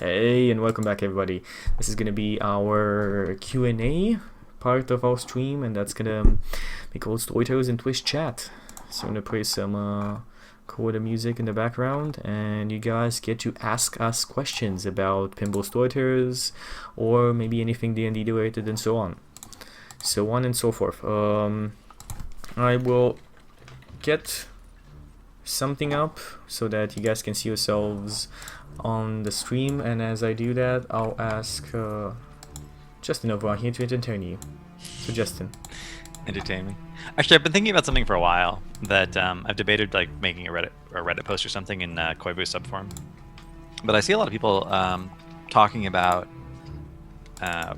Hey, and welcome back, everybody. This is gonna be our Q&A part of our stream, and that's gonna be called Storytellers in Twitch chat. So I'm gonna play some cool music in the background, and you guys get to ask us questions about Pinball Storytellers, or maybe anything D&D related, and so on and so forth. I will get something up so that you guys can see yourselves on the stream, and as I do that, I'll ask Justin over here to entertain you. So Justin, entertain me. Actually, I've been thinking about something for a while that I've debated, like making a Reddit post or something in Koivu subform. But I see a lot of people talking about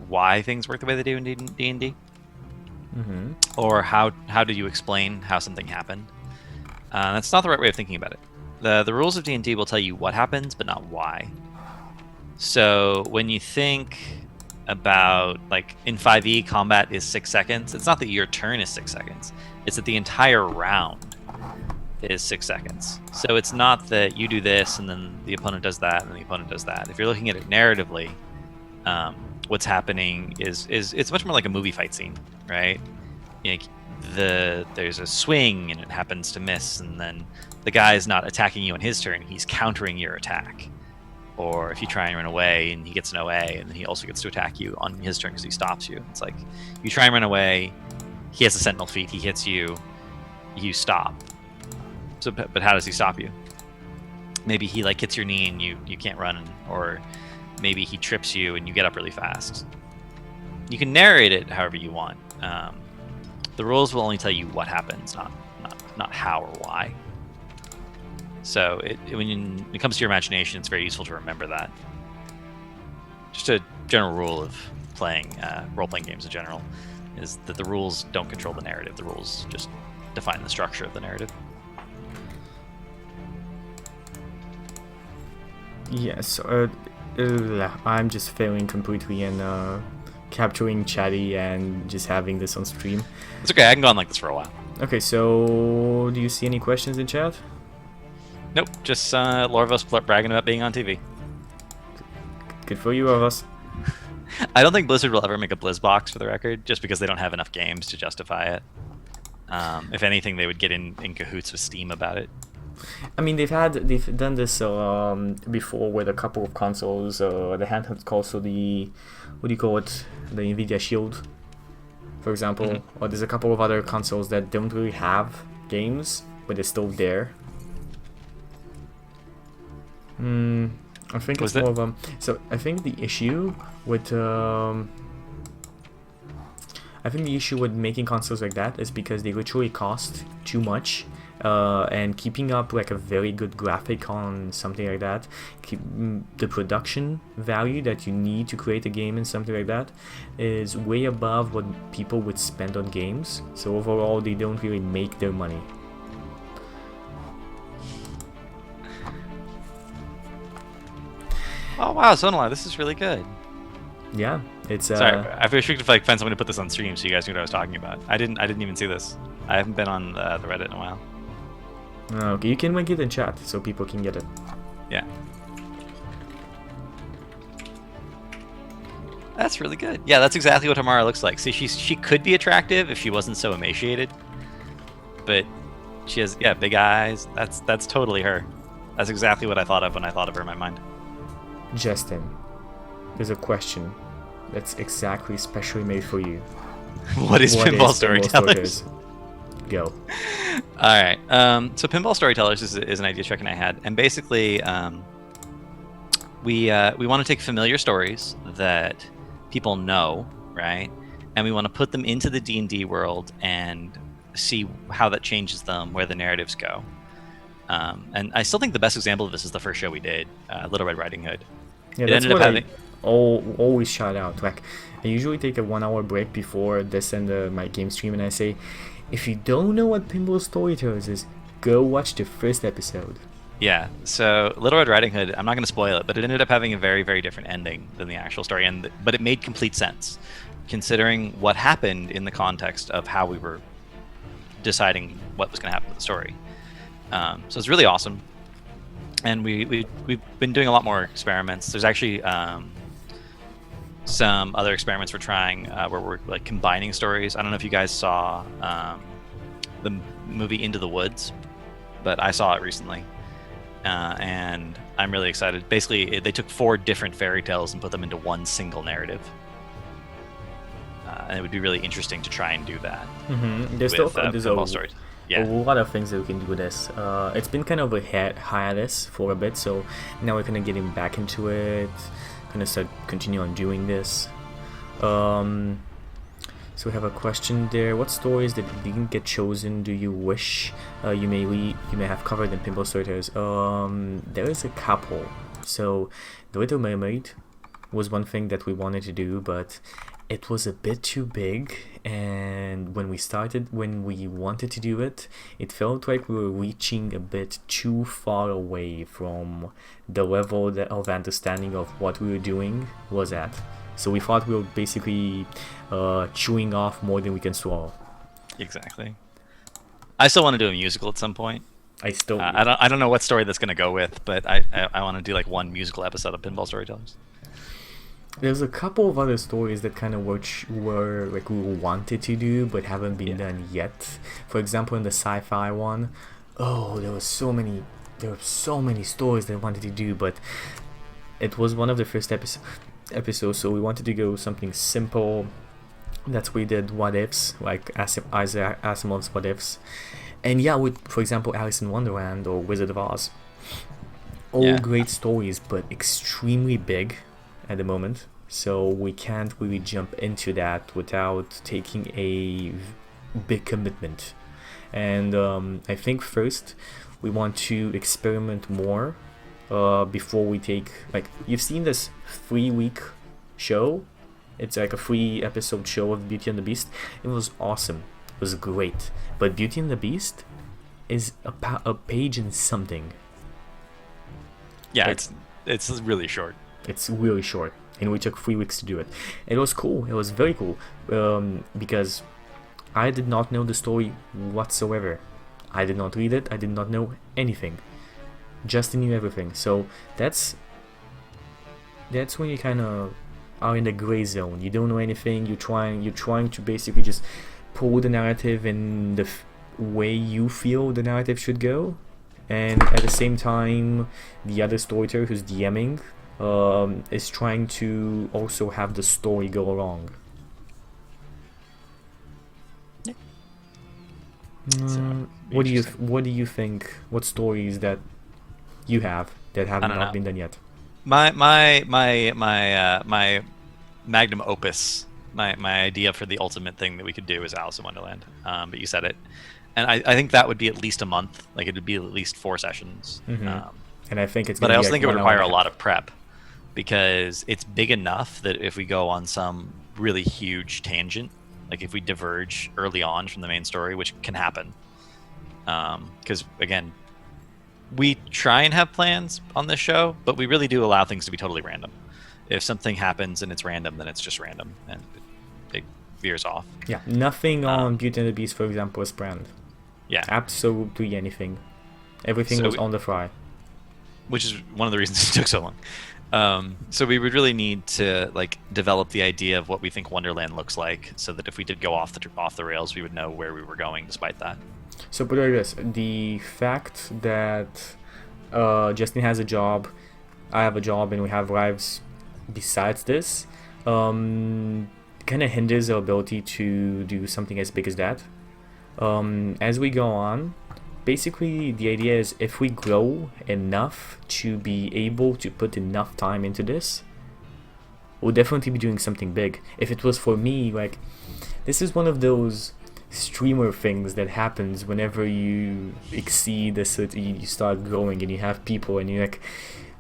why things work the way they do in D&D, or how do you explain how something happened. That's not the right way of thinking about it. The rules of D&D will tell you what happens, but not why. So when you think about, like, in 5e, combat is 6 seconds, it's not that your turn is 6 seconds. It's that the entire round is 6 seconds. So it's not that you do this, and then the opponent does that, and the opponent does that. If you're looking at it narratively, what's happening is it's much more like a movie fight scene, right? There's a swing, and it happens to miss, and then the guy is not attacking you on his turn, he's countering your attack. Or if you try and run away and he gets an OA, and then he also gets to attack you on his turn because he stops you. It's like, you try and run away, he has a sentinel feat, he hits you, you stop. So, but how does he stop you? Maybe he like hits your knee and you can't run, or maybe he trips you and you get up really fast. You can narrate it however you want. The rules will only tell you what happens, not how or why. So when it comes to your imagination, it's very useful to remember that. Just a general rule of playing role-playing games in general is that the rules don't control the narrative. The rules just define the structure of the narrative. yes, I'm just failing completely and capturing chatty and just having this on stream. It's okay, I can go on like this for a while. Okay, so do you see any questions in chat? Nope, just Lorvos bragging about being on TV. Good for you, of us. I don't think Blizzard will ever make a BlizzBox, for the record, just because they don't have enough games to justify it. If anything, they would get in cahoots with Steam about it. I mean, they've done this before with a couple of consoles. The handheld console, the what do you call it? The Nvidia Shield, for example. Or there's a couple of other consoles that don't really have games, but they're still there. I think it's more of so I think the issue with making consoles like that is because they literally cost too much, and keeping up like a very good graphic on something like that, the production value that you need to create a game and something like that is way above what people would spend on games. So overall, they don't really make their money. Oh wow, Sonala, this is really good. Yeah, it's sorry. I wish we could like find someone to put this on stream so you guys knew what I was talking about. I didn't even see this. I haven't been on the Reddit in a while. Okay, you can make it in chat so people can get it. Yeah. That's really good. Yeah, that's exactly what Tamara looks like. See, she could be attractive if she wasn't so emaciated, but she has big eyes. That's totally her. That's exactly what I thought of when I thought of her in my mind. Justin, there's a question that's exactly specially made for you. What is Pinball Storytellers? Go. All right. So Pinball Storytellers is an idea Chuck and I had, and basically we want to take familiar stories that people know, right? And we want to put them into the D&D world and see how that changes them, where the narratives go. And I still think the best example of this is the first show we did, Little Red Riding Hood. Yeah, that's what I always shout out. Like, I usually take a 1 hour break before this and my game stream, and I say, if you don't know what Pinball Storytellers is, go watch the first episode. Yeah, so Little Red Riding Hood, I'm not going to spoil it, but it ended up having a very, very different ending than the actual story, but it made complete sense, considering what happened in the context of how we were deciding what was going to happen with the story. So it's really awesome. and we've been doing a lot more experiments. There's actually some other experiments we're trying where we're like combining stories. I don't know if you guys saw the movie Into the Woods, but I saw it recently, and I'm really excited. Basically, they took 4 different fairy tales and put them into one single narrative. And it would be really interesting to try and do that. There's with, there's Pinball Stories. a lot of things that we can do with this. It's been kind of a hiatus for a bit, so now we're kind of getting back into it. Gonna continue on doing this. So we have a question there. What stories that didn't get chosen do you wish you may have covered in Pinball Storytellers? There is a couple. So The Little Mermaid was one thing that we wanted to do, but it was a bit too big, and when we wanted to do it, it felt like we were reaching a bit too far away from the level of understanding of what we were doing was at. So we thought we were basically chewing off more than we can swallow. Exactly. I still want to do a musical at some point. I don't know what story that's going to go with, but I want to do like one musical episode of Pinball Storytellers. There's a couple of other stories that kind of were like we wanted to do but haven't been done yet. For example, in the sci-fi one, there were so many stories that I wanted to do, but it was one of the first episodes, so we wanted to go something simple. That's we did what ifs, like Isaac Asimov's what ifs, and with, for example, Alice in Wonderland or Wizard of Oz. All great stories, but extremely big at the moment, so we can't really jump into that without taking a big commitment. And I think first we want to experiment more before we take, like, you've seen this 3-week show. It's like a 3-episode show of Beauty and the Beast. It was awesome. It was great. But Beauty and the Beast is a page and something. Yeah, it's really short. It's really short, and we took 3 weeks to do it. It was cool. It was very cool, because I did not know the story whatsoever. I did not read it. I did not know anything. Justin knew everything. So that's when you kind of are in the gray zone. You don't know anything. You're trying to basically just pull the narrative in the way you feel the narrative should go, and at the same time, the other storyteller who's DMing is trying to also have the story go along. What do you think? What stories that you have that have not been done yet? My magnum opus, my idea for the ultimate thing that we could do is Alice in Wonderland. But you said it, and I think that would be at least a month. Like, it would be at least 4 sessions. And I think it's. But I also think it would require a lot of prep, because it's big enough that if we go on some really huge tangent, like if we diverge early on from the main story, which can happen, because again, we try and have plans on this show, but we really do allow things to be totally random. If something happens and it's random, then it's just random, and it veers off. Yeah, nothing on Beauty and the Beast, for example, is planned. Yeah, absolutely anything. Everything was on the fly. Which is one of the reasons it took so long. So we would really need to develop the idea of what we think Wonderland looks like, so that if we did go off the rails, we would know where we were going despite that. So put it like this: the fact that Justin has a job, I have a job, and we have lives besides this, kind of hinders our ability to do something as big as that. As we go on, basically the idea is if we grow enough to be able to put enough time into this, we'll definitely be doing something big. If it was for me, this is one of those streamer things that happens whenever you exceed a certain, you start growing and you have people and you're like,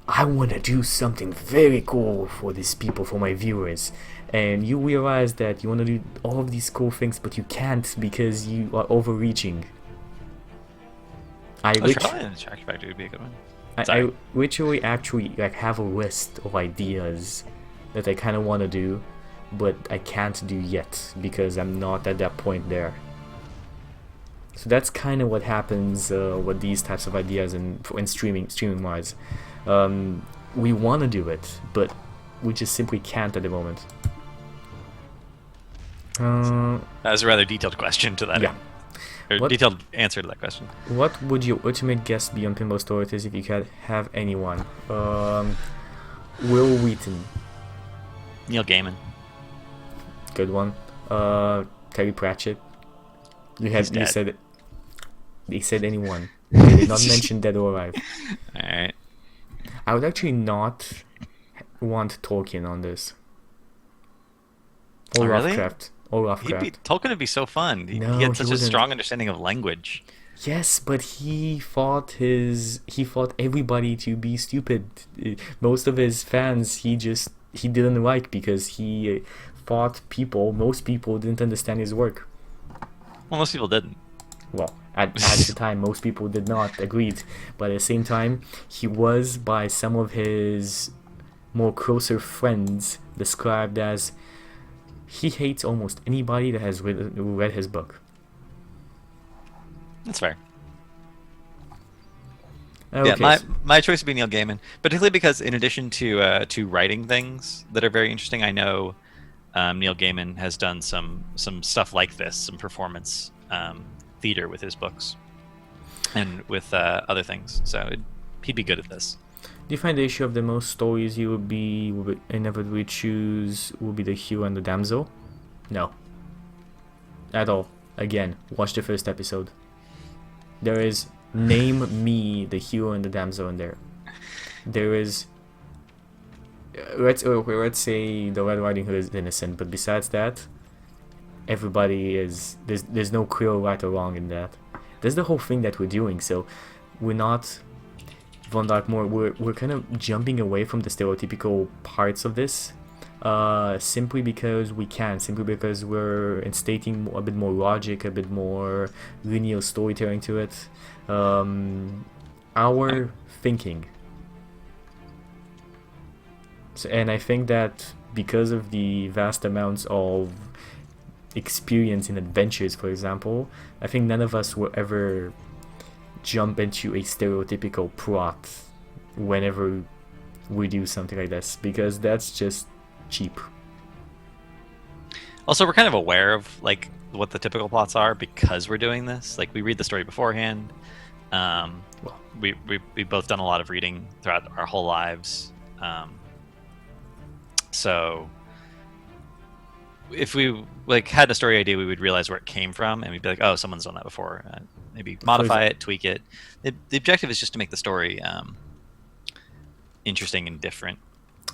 I want to do something very cool for these people, for my viewers, and you realize that you want to do all of these cool things, but you can't because you are overreaching. Attraction Factor would be a good one. I literally actually have a list of ideas that I kind of want to do, but I can't do yet because I'm not at that point there. So that's kind of what happens with these types of ideas in streaming wise. We want to do it, but we just simply can't at the moment. That was a rather detailed question to that. Yeah. Or detailed answer to that question. What would your ultimate guest be on Pinball Storytellers if you could have anyone? Will Wheaton. Neil Gaiman. Good one. Terry Pratchett. You said they said anyone. They did not mention dead or alive. Alright. I would actually not want Tolkien on this. Or really? Lovecraft. Or Lovecraft. Tolkien would be so fun. He had such a strong understanding of language. Yes, but he fought everybody to be stupid. Most of his fans he didn't like because he fought people. Most people didn't understand his work. Well, most people didn't. Well, at the time, most people did not, agreed. But at the same time, he was, by some of his more closer friends, described as he hates almost anybody that has read his book. That's fair. Okay. Yeah, my choice would be Neil Gaiman, particularly because in addition to writing things that are very interesting, I know Neil Gaiman has done some stuff like this, some performance theater with his books and with other things. So he'd be good at this. Do you find the issue of the most stories you would inevitably choose will be the hero and the damsel? No. At all. Again, watch the first episode. There is name me the hero and the damsel in there. There is let's say the Red Riding Hood is innocent, but besides that, everybody is there's no clear right or wrong in that. That's the whole thing that we're doing. So we're not Von Darkmoor. We're kind of jumping away from the stereotypical parts of this, simply because we can, simply because we're instating a bit more logic, a bit more linear storytelling to it. Our thinking. So, and I think that because of the vast amounts of experience in adventures, for example, I think none of us will ever jump into a stereotypical plot whenever we do something like this, because that's just cheap. Also, we're kind of aware of like what the typical plots are because we're doing this. Like, we read the story beforehand. We both done a lot of reading throughout our whole lives. So if we like had a story idea, we would realize where it came from, and we'd be like, "Oh, someone's done that before." Maybe modify it, tweak it. The objective is just to make the story interesting and different.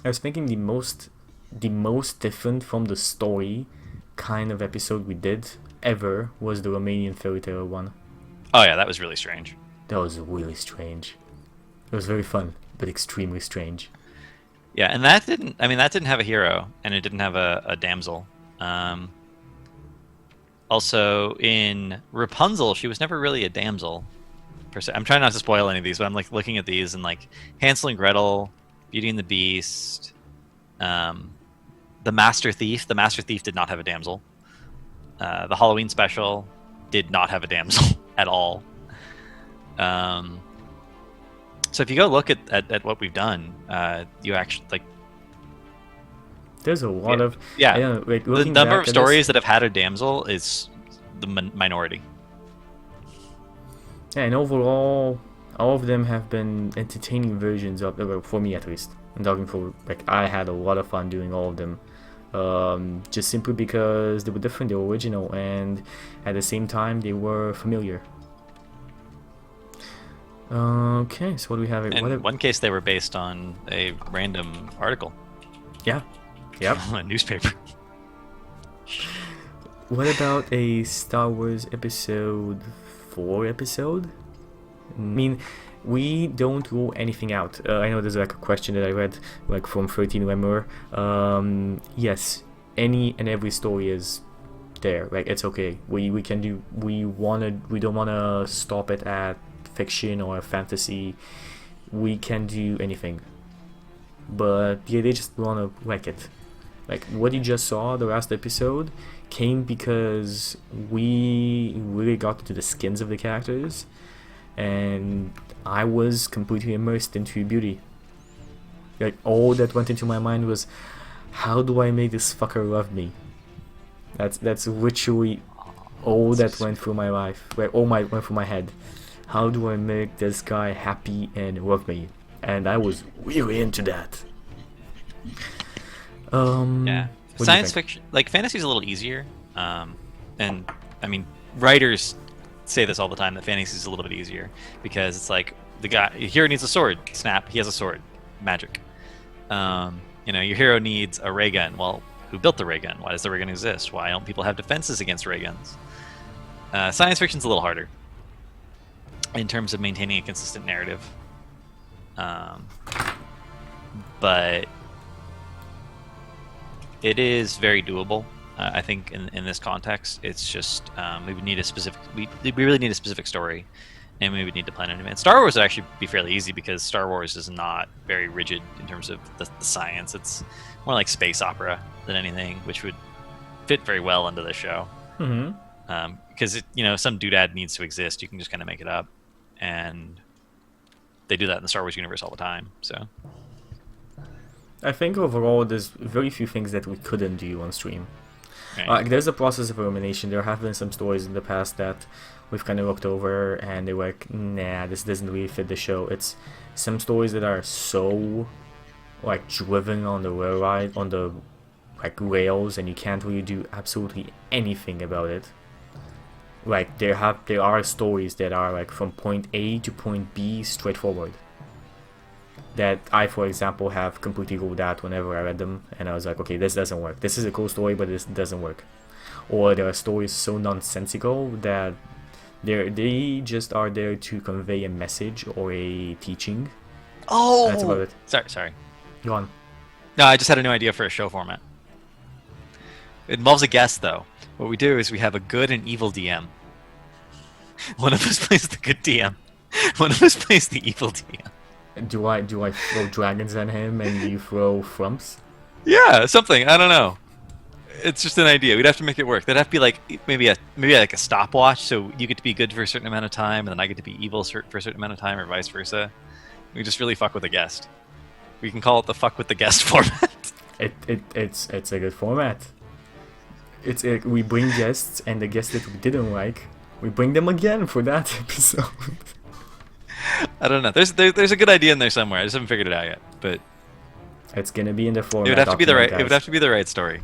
I was thinking the most different from the story kind of episode we did ever was the Romanian fairy tale one. Oh yeah, that was really strange. That was really strange. It was very fun, but extremely strange. Yeah, and that didn't have a hero, and it didn't have a damsel. Also, in Rapunzel, she was never really a damsel, per se. I'm trying not to spoil any of these, but I'm like looking at these, and like Hansel and Gretel, Beauty and the Beast, the Master Thief. The Master Thief did not have a damsel. The Halloween special did not have a damsel at all. So if you go look at what we've done, you actually like. There's a lot of like the number of stories that have had a damsel is the minority. Yeah, and overall, all of them have been entertaining versions of, for me at least. I'm talking for like I had a lot of fun doing all of them, just simply because they were different, they were original, and at the same time they were familiar. Okay, so what do we have? In one case, they were based on a random article. Yeah. Yep. A newspaper. What about a Star Wars Episode 4 episode? I mean, we don't rule anything out. I know there's like a question that I read like from 13 Lemur. Yes, any and every story is there. Like, it's okay. We can do. We don't wanna stop it at fiction or fantasy. We can do anything. But yeah, they just wanna like it. Like what you just saw, the last episode, came because we really got into the skins of the characters, and I was completely immersed into beauty. Like all that went into my mind was, how do I make this fucker love me? That's literally all that went through my life. Like went through my head. How do I make this guy happy and love me? And I was really into that. Yeah, science fiction, like fantasy, is a little easier. And I mean, writers say this all the time, that fantasy is a little bit easier because it's like the hero needs a sword. Snap, he has a sword. Magic. You know, your hero needs a ray gun. Well, who built the ray gun? Why does the ray gun exist? Why don't people have defenses against ray guns? Science fiction's a little harder in terms of maintaining a consistent narrative. But it is very doable. I think in this context, it's just we would need a specific. We really need a specific story, and we would need to plan in advance. Star Wars would actually be fairly easy because Star Wars is not very rigid in terms of the science. It's more like space opera than anything, which would fit very well into the show. Because you know, some doodad needs to exist. You can just kind of make it up, and they do that in the Star Wars universe all the time. So I think overall, there's very few things that we couldn't do on stream. right. Like there's a process of elimination. There have been some stories in the past that we've kind of looked over and they're like, nah, this doesn't really fit the show. It's some stories that are so like driven on the rails, and you can't really do absolutely anything about it. Like there are stories that are like from point A to point B straightforward, that I, for example, have completely ruled out whenever I read them, and I was like, okay, this doesn't work. This is a cool story, but this doesn't work. Or there are stories so nonsensical that they just are there to convey a message or a teaching. Oh, that's about it. Sorry. Go on. No, I just had a new idea for a show format. It involves a guest, though. What we do is we have a good and evil DM. One of us plays the good DM. One of us plays the evil DM. Do I throw dragons at him and you throw frumps? Yeah, something. I don't know. It's just an idea. We'd have to make it work. That'd have to be like maybe like a stopwatch, so you get to be good for a certain amount of time, and then I get to be evil for a certain amount of time, or vice versa. We just really fuck with the guest. We can call it the fuck with the guest format. It's a good format. We bring guests, and the guests that we didn't like, we bring them again for that episode. I don't know. There's a good idea in there somewhere. I just haven't figured it out yet. But it's gonna be in the format. It would have to be the right. Guys. It would have to be the right story.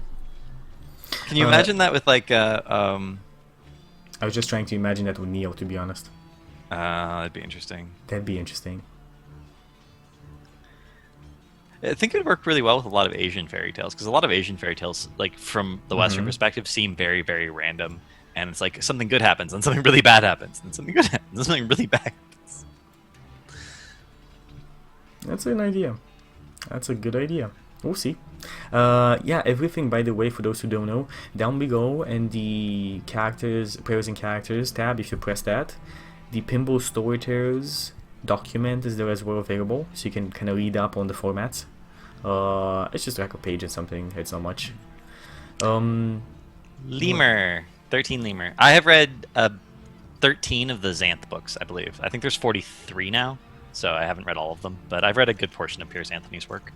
Can you imagine that with like I was just trying to imagine that with Neo, to be honest. That'd be interesting. That'd be interesting. I think it would work really well with a lot of Asian fairy tales, because a lot of Asian fairy tales, like from the Western perspective, seem very, very random. And it's like something good happens, and something really bad happens, and something good happens, and something really bad happens. That's an idea. That's a good idea. We'll see. Yeah, everything, by the way, for those who don't know, down below in the characters, players and characters tab, if you press that, the Pinball Storytellers document is there as well available, so you can kind of read up on the formats. It's just like a page or something. It's not much. Lemur. 13 Lemur. I have read 13 of the Xanth books, I believe. I think there's 43 now, so I haven't read all of them, but I've read a good portion of Piers Anthony's work.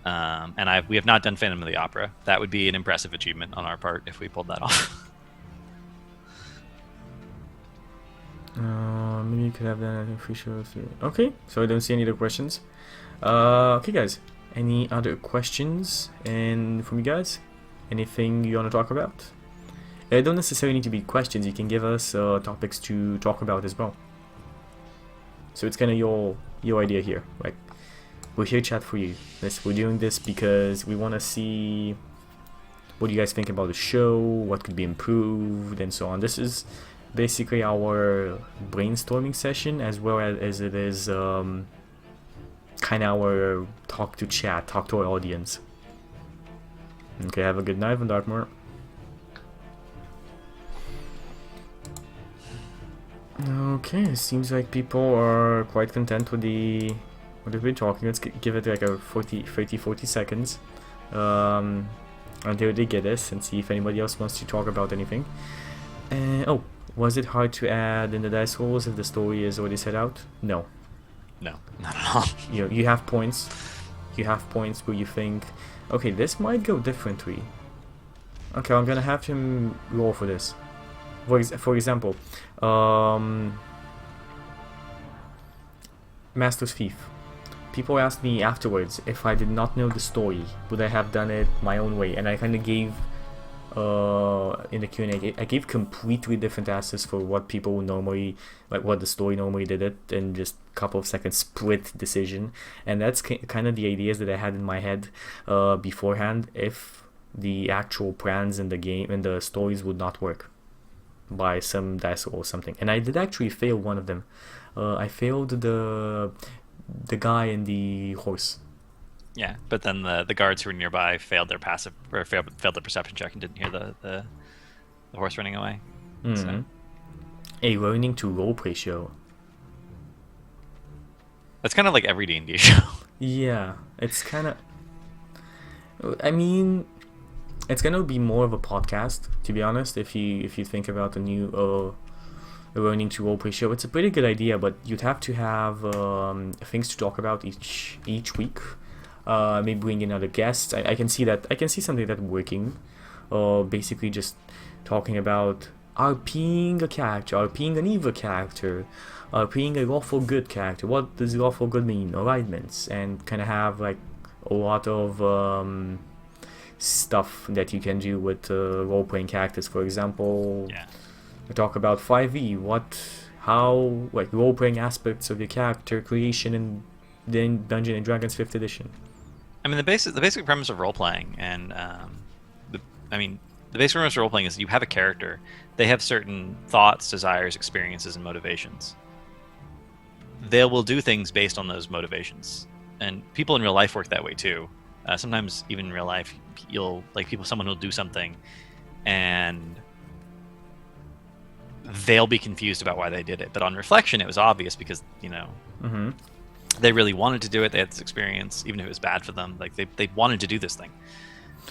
And we have not done Phantom of the Opera. That would be an impressive achievement on our part if we pulled that off. Maybe you could have that in free show. Okay, so I don't see any other questions. Okay, guys. Any other questions from you guys? Anything you want to talk about? They don't necessarily need to be questions. You can give us topics to talk about as well. So it's kind of your idea here. Like, we're here to chat for you. We're doing this because we want to see what you guys think about the show, what could be improved, and so on. This is basically our brainstorming session, as well as it is kind of our talk to our audience. Okay, have a good night from Dartmoor. Okay, it seems like people are quite content with what they've been talking. Let's give it like a 40 seconds. until they get this, and see if anybody else wants to talk about anything. Oh, was it hard to add in the dice rolls if the story is already set out? No. No, not at all. You have points. You have points where you think, okay, this might go differently. Okay, I'm gonna have him roll for this. For example, Master's Thief. People asked me afterwards if I did not know the story, would I have done it my own way? And I kind of gave, in the Q&A, I gave completely different answers for what people normally, like what the story normally did it, in just a couple of seconds split decision. And that's kind of the ideas that I had in my head beforehand, if the actual plans in the game and the stories would not work by some dice roll or something. And I did actually fail one of them. I failed the guy and the horse. Yeah, but then the guards who were nearby failed their passive, or failed the perception check and didn't hear the horse running away. So. A learning to roleplay show. That's kind of like every D&D show. Yeah, it's kind of... I mean, it's gonna be more of a podcast, to be honest. If you think about a new learning to roleplay show, it's a pretty good idea, but you'd have to have things to talk about each week. Maybe bring in other guests. I can see that. I can see something that working. Basically just talking about RPing a character, RPing an evil character, RPing a lawful good character. What does lawful good mean? Alignments, and kind of have like a lot of stuff that you can do with role-playing characters. For example, we talk about 5e, how like role-playing aspects of your character creation in Dungeons and Dragons 5th edition. I mean, the basic premise of role-playing, and the basic premise of role-playing is you have a character. They have certain thoughts, desires, experiences, and motivations. They will do things based on those motivations, and people in real life work that way too. Sometimes even in real life, someone will do something, and they'll be confused about why they did it. But on reflection, it was obvious because they really wanted to do it. They had this experience, even if it was bad for them. Like they wanted to do this thing.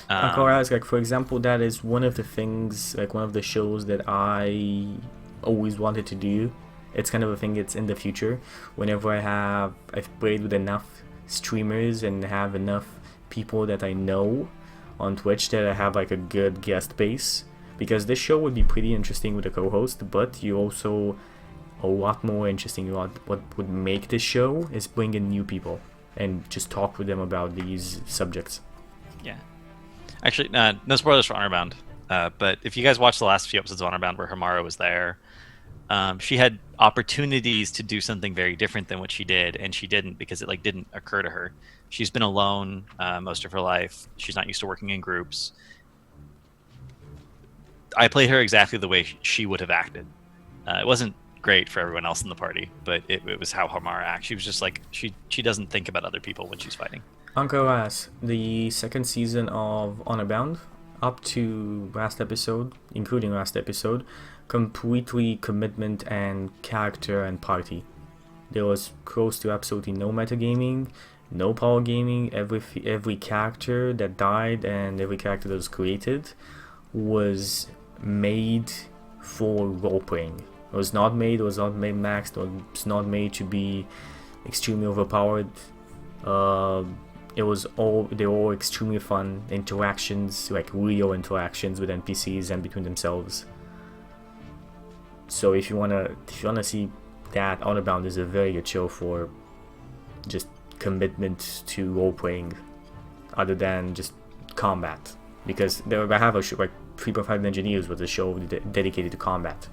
Like for example, that is one of the things, like one of the shows that I always wanted to do. It's kind of a thing that's in the future. Whenever I've played with enough streamers and have enough people that I know on Twitch that I have like a good guest base, because this show would be pretty interesting with a co-host, but you also a lot more interesting. What would make this show is bring in new people and just talk with them about these subjects. Yeah, actually, no spoilers for Honorbound, but if you guys watched the last few episodes of Honorbound where Hamara was there, she had opportunities to do something very different than what she did, and she didn't because it didn't occur to her. She's been alone most of her life. She's not used to working in groups. I played her exactly the way she would have acted. It wasn't great for everyone else in the party, but it was how Hamara acts. She was just like, she doesn't think about other people when she's fighting. Uncle Ass, the second season of Honorbound, up to last episode, including last episode, completely commitment and character and party. There was close to absolutely no metagaming, no power gaming. Every character that died and every character that was created was made for role-playing. It was not made maxed, it was not made to be extremely overpowered. They were all extremely fun interactions, like real interactions with NPCs and between themselves. So if you wanna see that, Honorbound is a very good show for just commitment to role playing, other than just combat. Because I have a show like 3.5 Engineers was a show dedicated to combat,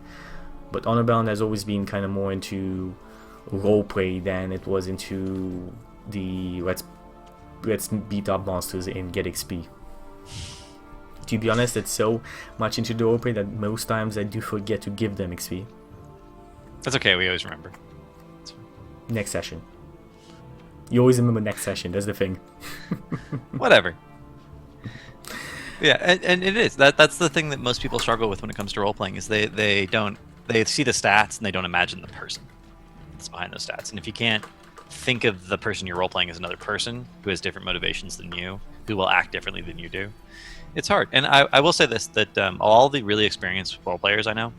but Honorbound has always been kind of more into role play than it was into the let's beat up monsters and get XP. To be honest, it's so much into the roleplay that most times I do forget to give them XP. That's okay, we always remember. Next session. You always remember next session, that's the thing. Whatever. Yeah, and it is. That's the thing that most people struggle with when it comes to role-playing, is they see the stats and they don't imagine the person that's behind those stats. And if you can't think of the person you're role playing as another person who has different motivations than you, who will act differently than you do. It's hard. And I will say this, that all the really experienced role players I know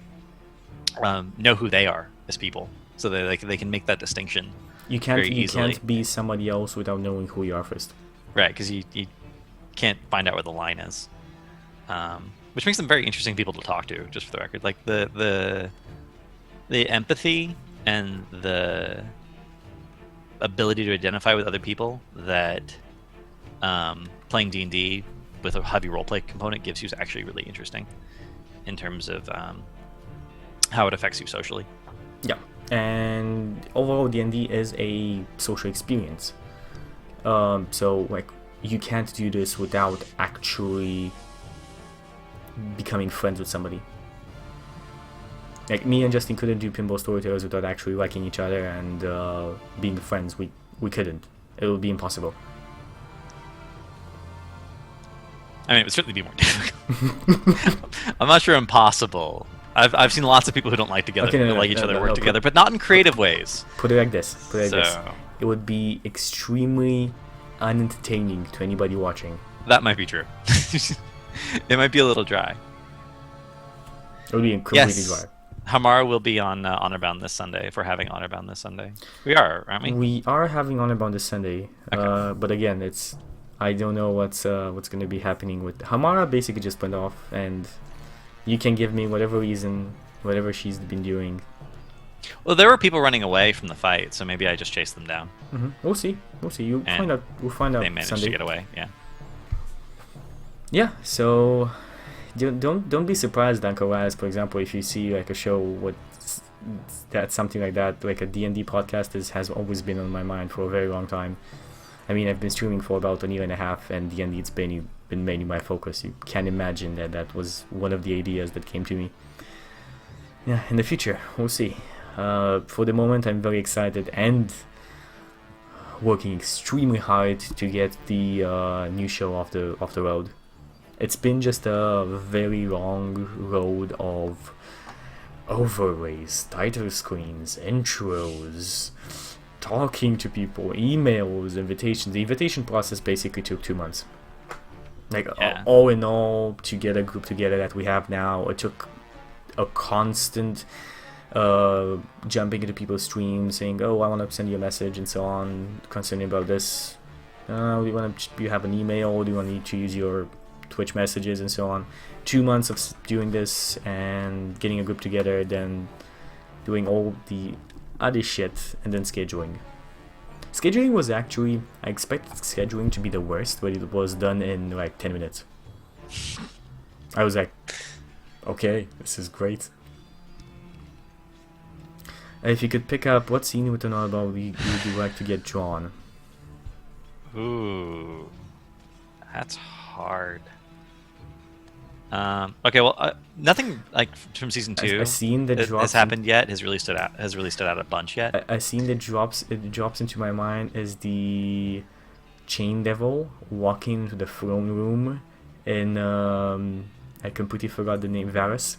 who they are as people, so they can make that distinction. You can't be somebody else without knowing who you are first. Right, because you can't find out where the line is, which makes them very interesting people to talk to. Just for the record, like the empathy and the ability to identify with other people that playing D&D with a heavy roleplay component gives you is actually really interesting in terms of how it affects you socially. Yeah, and overall D&D is a social experience. So like you can't do this without actually becoming friends with somebody. Like me and Justin couldn't do Pinball Storytellers without actually liking each other and being friends. We couldn't. It would be impossible. I mean, it would certainly be more difficult. I'm not sure impossible. I've seen lots of people who don't like each other work together, but not in creative ways. Put it like this. It would be extremely unentertaining to anybody watching. That might be true. It might be a little dry. It would be completely dry. Hamara will be on Honorbound this Sunday, if we're having Honorbound this Sunday. We are, aren't we? We are having Honorbound this Sunday. Okay. But again, I don't know what's going to be happening with Hamara. Basically just went off, and you can give me whatever reason, whatever she's been doing. Well, there were people running away from the fight, so maybe I just chased them down. Mm-hmm. We'll see. We'll find out. We'll find out. They managed Sunday to get away. Yeah. Yeah. So don't be surprised, Danko, as for example, if you see like a show that's something like that, like a D&D podcast has always been on my mind for a very long time. I mean, I've been streaming for about a year and a half, and D&D it's been mainly my focus. You can imagine that was one of the ideas that came to me. Yeah, in the future, we'll see. For the moment, I'm very excited and working extremely hard to get the new show off the road. It's been just a very long road of overlays, title screens, intros, talking to people, emails, invitations. The invitation process basically took 2 months. Like all in all, to get a group together that we have now, it took a constant jumping into people's streams, saying, "Oh, I want to send you a message," and so on, concerning about this. Do you have an email? Do you want to use your Twitch messages and so on? 2 months of doing this and getting a group together, then doing all the other shit, and then scheduling. Scheduling was actually, I expected scheduling to be the worst, but it was done in like 10 minutes. I was like, okay, this is great. If you could pick up, what scene would would you like to get drawn? Ooh, that's hard. Okay, well, nothing like from season 2 a scene that has happened yet. Has really stood out a bunch yet. A scene that drops into my mind is the Chain Devil walking into the throne room in I completely forgot the name, Varus.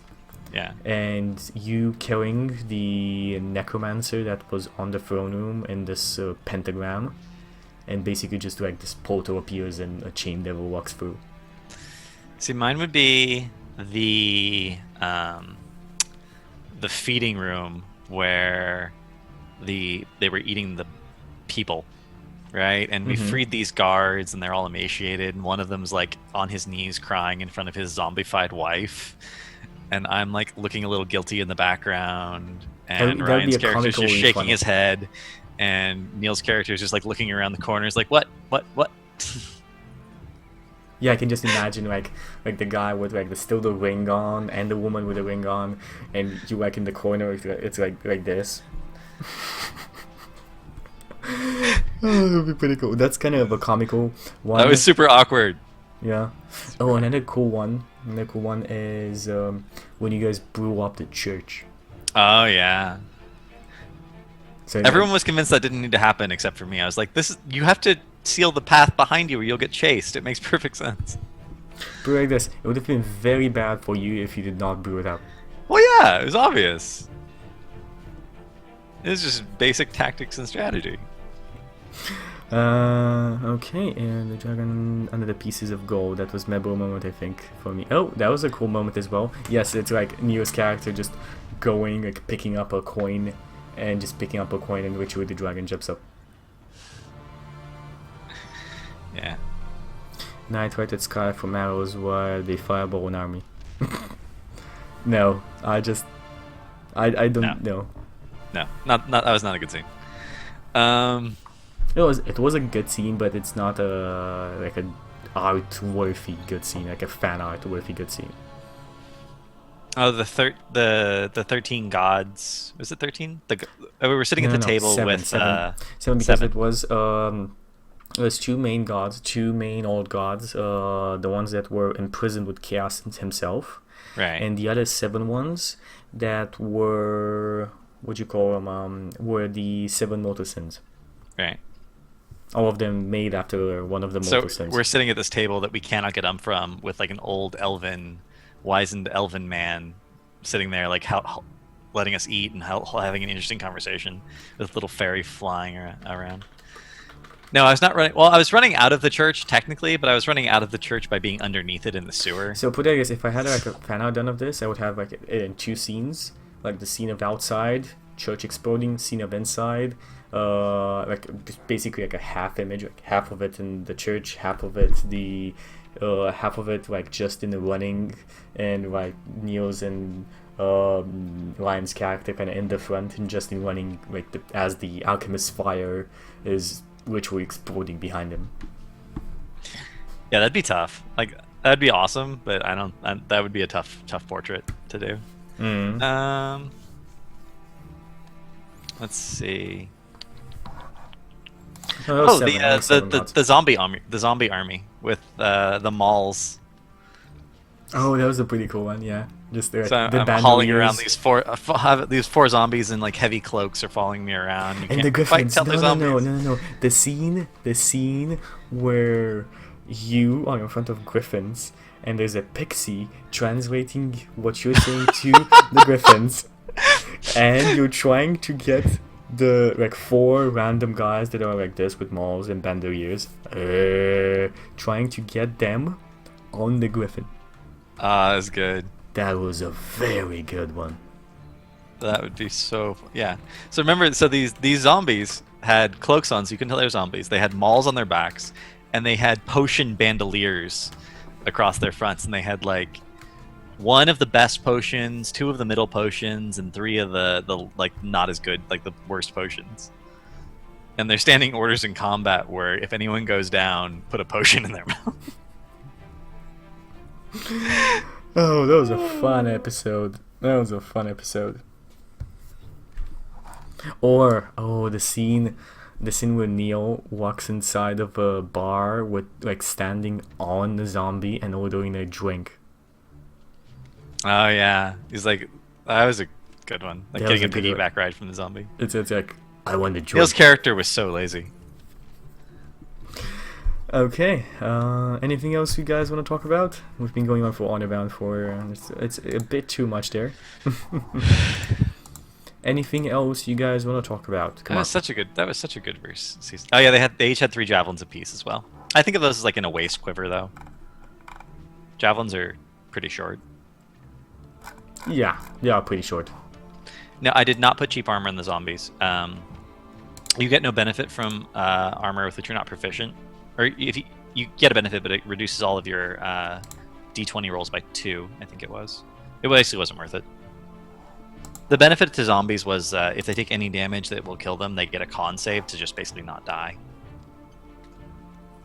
Yeah. And you killing the necromancer that was on the throne room in this pentagram, and basically just like this portal appears and a Chain Devil walks through. See, mine would be the feeding room where they were eating the people, right? And we freed these guards, and they're all emaciated, and one of them's like on his knees crying in front of his zombified wife, and I'm like looking a little guilty in the background, and Ryan's character is just shaking his head, and Neil's character is just like looking around the corners like, what? Yeah, I can just imagine like the guy with like the ring on, and the woman with the ring on, and you like in the corner. It's like this. Oh, that would be pretty cool. That's kind of a comical one. That was super awkward. Yeah. Oh, another cool one. Is when you guys blew up the church. Oh yeah. So everyone was convinced that didn't need to happen except for me. I was like, you have to seal the path behind you or you'll get chased. It makes perfect sense. But like this, it would have been very bad for you if you did not blow it up. Well, yeah, it was obvious. It was just basic tactics and strategy. Okay, and the dragon under the pieces of gold. That was memorable moment, I think, for me. Oh, that was a cool moment as well. Yes, it's like Neo's character just going, like picking up a coin, and just picking up a coin, and which way the dragon jumps up. Yeah. Knight right at sky from arrows while they fireball an army. No, I don't know. No, not that was not a good scene. It was a good scene, but it's not like a art-worthy good scene, like a fan art-worthy good scene. Oh, the 13 gods. Was it 13? We were sitting at the table with seven because seven. It was two main gods, two main old gods, the ones that were imprisoned with Chaos himself, right? And the other 7 ones that were, what you call them, were the 7 mortal sins. Right. All of them made after one of the mortal sins. We're sitting at this table that we cannot get up from, with like an old wizened elven man sitting there, like letting us eat and having an interesting conversation with little fairy flying around. No, I was not running. Well, I was running out of the church technically, but I was running out of the church by being underneath it in the sewer. So put it, if I had like a fan art done of this, I would have like it in 2 scenes, like the scene of outside, church exploding, scene of inside, like basically like a half image, like half of it in the church, half of it half of it like just in the running, and like Neo's and Ryan's character kind of in the front and just in running, like as the alchemist's fire is literally exploding behind him. Yeah, that'd be tough. Like that'd be awesome, but that would be a tough portrait to do. Let's see. The zombie army with the malls. Oh, that was a pretty cool one. Yeah, just there. So I'm hauling around these four zombies in like heavy cloaks are following me around. You and the griffins. No. The scene where you are in front of griffins and there's a pixie translating what you're saying to the griffins, and you're trying to get the like 4 random guys that are like this with mauls and bandoliers, trying to get them on the griffin. That's good. That was a very good one. That would be so yeah. So remember, these zombies had cloaks on, so you couldn't tell they were zombies. They had mauls on their backs, and they had potion bandoliers across their fronts, and they had like 1 of the best potions, 2 of the middle potions, and 3 of the like not as good, like the worst potions. And they're standing orders in combat where if anyone goes down, put a potion in their mouth. Oh, that was a fun episode. Or the scene where Neo walks inside of a bar with like standing on the zombie and ordering a drink. Oh yeah, he's like, that was a good one. Like getting a piggyback ride from the zombie. It's like, I want a drink. Neo's character was so lazy. Okay, anything else you guys want to talk about? We've been going on for Wonderland for it's a bit too much there. Anything else you guys want to talk about? That was such a good verse season. Oh yeah, they each had 3 javelins apiece as well. I think of those as like in a waist quiver though. Javelins are pretty short. Yeah, pretty short. No, I did not put cheap armor in the zombies. You get no benefit from armor with which you're not proficient. Or if you get a benefit, but it reduces all of your d20 rolls by 2, I think it was. It basically wasn't worth it. The benefit to zombies was if they take any damage that will kill them, they get a con save to just basically not die.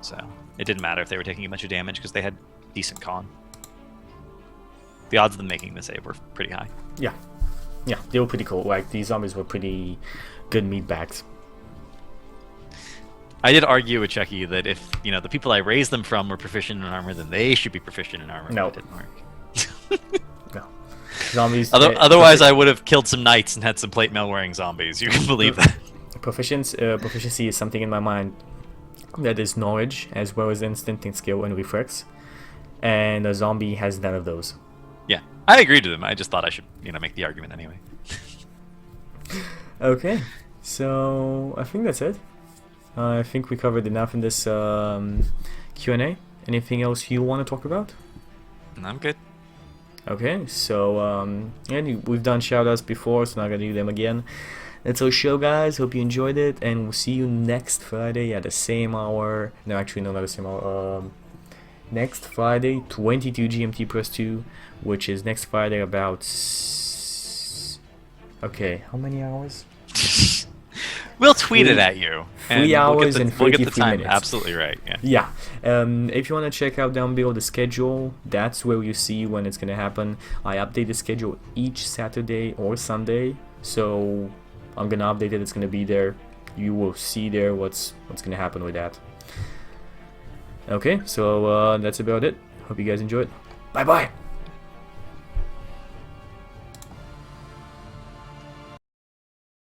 So it didn't matter if they were taking a bunch of damage because they had decent con. The odds of them making the save were pretty high. Yeah, they were pretty cool. Like, these zombies were pretty good meat bags. I did argue with Chucky that if, the people I raised them from were proficient in armor, then they should be proficient in armor. No. It didn't work. No. Zombies. Otherwise, I would have killed some knights and had some plate mail wearing zombies. You can believe that. Proficiency is something in my mind that is knowledge as well as instinct and skill and reflex, and a zombie has none of those. Yeah, I agreed with him. I just thought I should, make the argument anyway. Okay, so I think that's it. I think we covered enough in this Q&A. Anything else you want to talk about? I'm good. Okay, so and we've done shoutouts before, so not gonna do them again. That's our show, guys. Hope you enjoyed it, and we'll see you next Friday at the same hour. No, actually, no, not the same hour. Next Friday, 22 GMT plus 2, which is next Friday about. Okay, how many hours? We'll tweet it at you. 3 hours and 33 we'll get the time minutes. absolutely right. Yeah. If you want to check out down below the schedule, that's where you see when it's gonna happen. I update the schedule each Saturday or Sunday, so I'm gonna update it. It's gonna be there. You will see there what's gonna happen with that. Okay, so that's about it. Hope you guys enjoyed. Bye bye.